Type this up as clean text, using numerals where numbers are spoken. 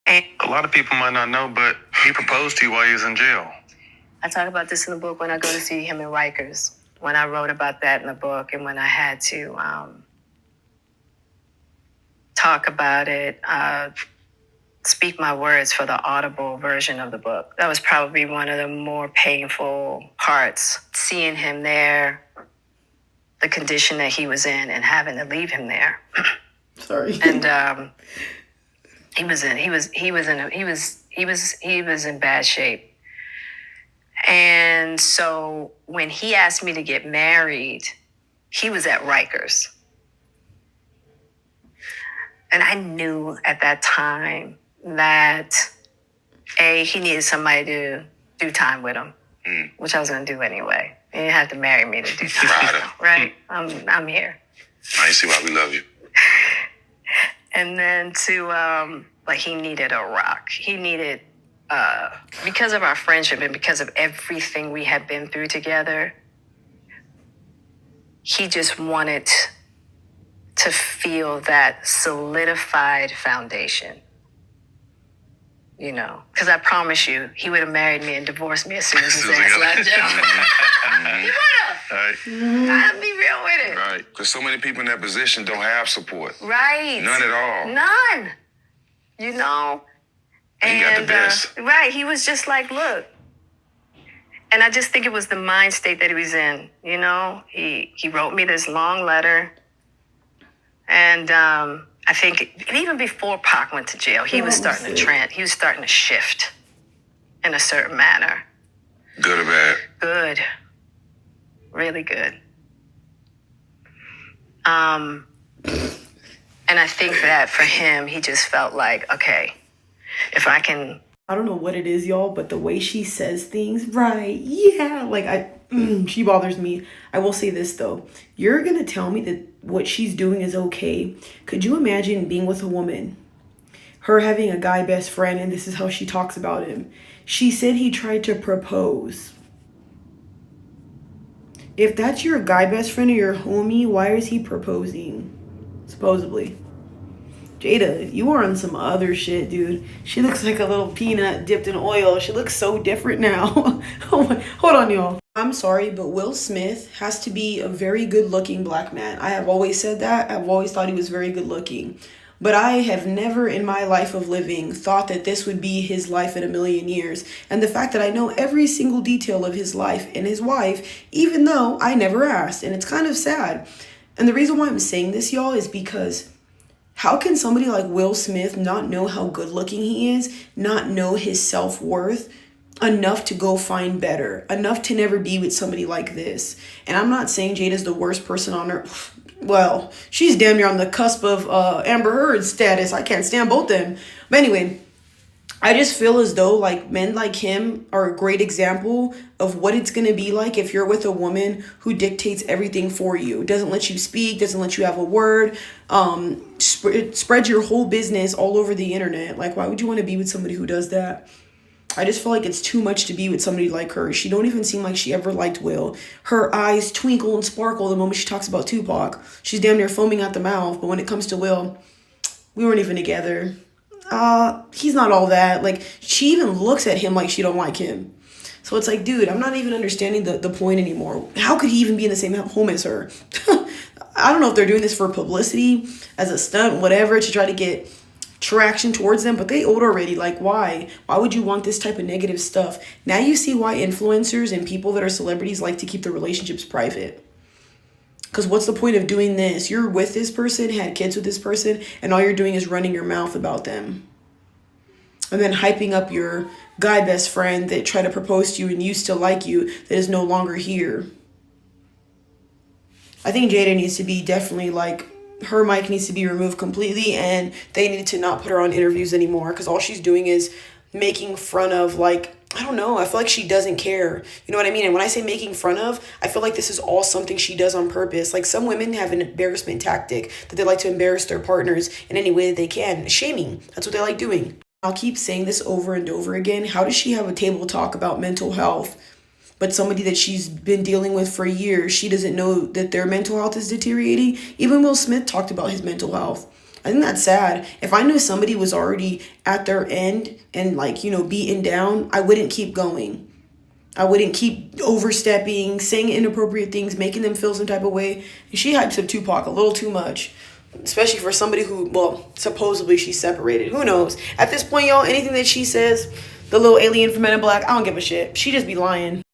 And a lot of people might not know, but he proposed to you while he was in jail. I talk about this in the book when I go to see him in Rikers, when I wrote about that in the book, and when I had to talk about it, speak my words for the audible version of the book. That was probably one of the more painful parts, seeing him there, the condition that he was in, and having to leave him there. Sorry. And he was in bad shape. And so when he asked me to get married, he was at Rikers. And I knew at that time that he needed somebody to do time with him, which I was going to do anyway. He didn't have to marry me to do time. Right? I'm here. I see why we love you. And then he needed a rock. He needed, because of our friendship and because of everything we had been through together, he just wanted to feel that solidified foundation. You know, because I promise you, he would have married me and divorced me as soon as his ass left jail. He would have. Right. I'd be real with it. Right. Because so many people in that position don't have support. Right. None at all. None. You know? And you got the best. Right. He was just like, look. And I just think it was the mind state that he was in. You know? He wrote me this long letter. And I think even before Pac went to jail, he was starting to trend. He was starting to shift in a certain manner. Good or bad? Good. Really good. And I think that for him, he just felt like, okay, if I can... I don't know what it is, y'all, but the way she says things, right, yeah, like she bothers me. I will say this, though. You're going to tell me that what she's doing is okay. Could you imagine being with a woman, her having a guy best friend, and this is how she talks about him? She said he tried to propose. If that's your guy best friend or your homie, why is he proposing? Supposedly. Jada, you are on some other shit, dude. She looks like a little peanut dipped in oil. She looks so different now. Oh my, hold on, y'all. I'm sorry, but Will Smith has to be a very good-looking black man. I have always said that. I've always thought he was very good-looking. But I have never in my life of living thought that this would be his life in a million years. And the fact that I know every single detail of his life and his wife, even though I never asked. And it's kind of sad. And the reason why I'm saying this, y'all, is because... how can somebody like Will Smith not know how good looking he is, not know his self-worth enough to go find better, enough to never be with somebody like this? And I'm not saying Jada's the worst person on earth. Well, she's damn near on the cusp of Amber Heard status. I can't stand both of them. But anyway, I just feel as though like men like him are a great example of what it's going to be like if you're with a woman who dictates everything for you, doesn't let you speak, doesn't let you have a word, spreads your whole business all over the internet. Like, why would you want to be with somebody who does that? I just feel like it's too much to be with somebody like her. She don't even seem like she ever liked Will. Her eyes twinkle and sparkle the moment she talks about Tupac. She's damn near foaming at the mouth. But when it comes to Will, we weren't even together. He's not all that. Like, she even looks at him like she don't like him. So it's like, dude, I'm not even understanding the point anymore. How could he even be in the same home as her? I don't know if they're doing this for publicity, as a stunt, whatever, to try to get traction towards them, but they old already. Like, why? Why would you want this type of negative stuff? Now you see why influencers and people that are celebrities like to keep their relationships private. Because what's the point of doing this? You're with this person, had kids with this person, and all you're doing is running your mouth about them. And then hyping up your guy best friend that tried to propose to you and used to like you that is no longer here. I think Jada needs to be definitely like, her mic needs to be removed completely, and they need to not put her on interviews anymore, because all she's doing is making fun of, like, I don't know, I feel like she doesn't care. You know what I mean? And when I say making fun of, I feel like this is all something she does on purpose. Like, some women have an embarrassment tactic that they like to embarrass their partners in any way that they can. Shaming. That's what they like doing. I'll keep saying this over and over again. How does she have a table talk about mental health, but somebody that she's been dealing with for years, she doesn't know that their mental health is deteriorating? Even Will Smith talked about his mental health. I think that's sad. If I knew somebody was already at their end and like, you know, beaten down, I wouldn't keep going. I wouldn't keep overstepping, saying inappropriate things, making them feel some type of way. And she hypes up Tupac a little too much. Especially for somebody who, well, supposedly she's separated. Who knows? At this point, y'all, anything that she says, the little alien from Men in Black, I don't give a shit. She just be lying.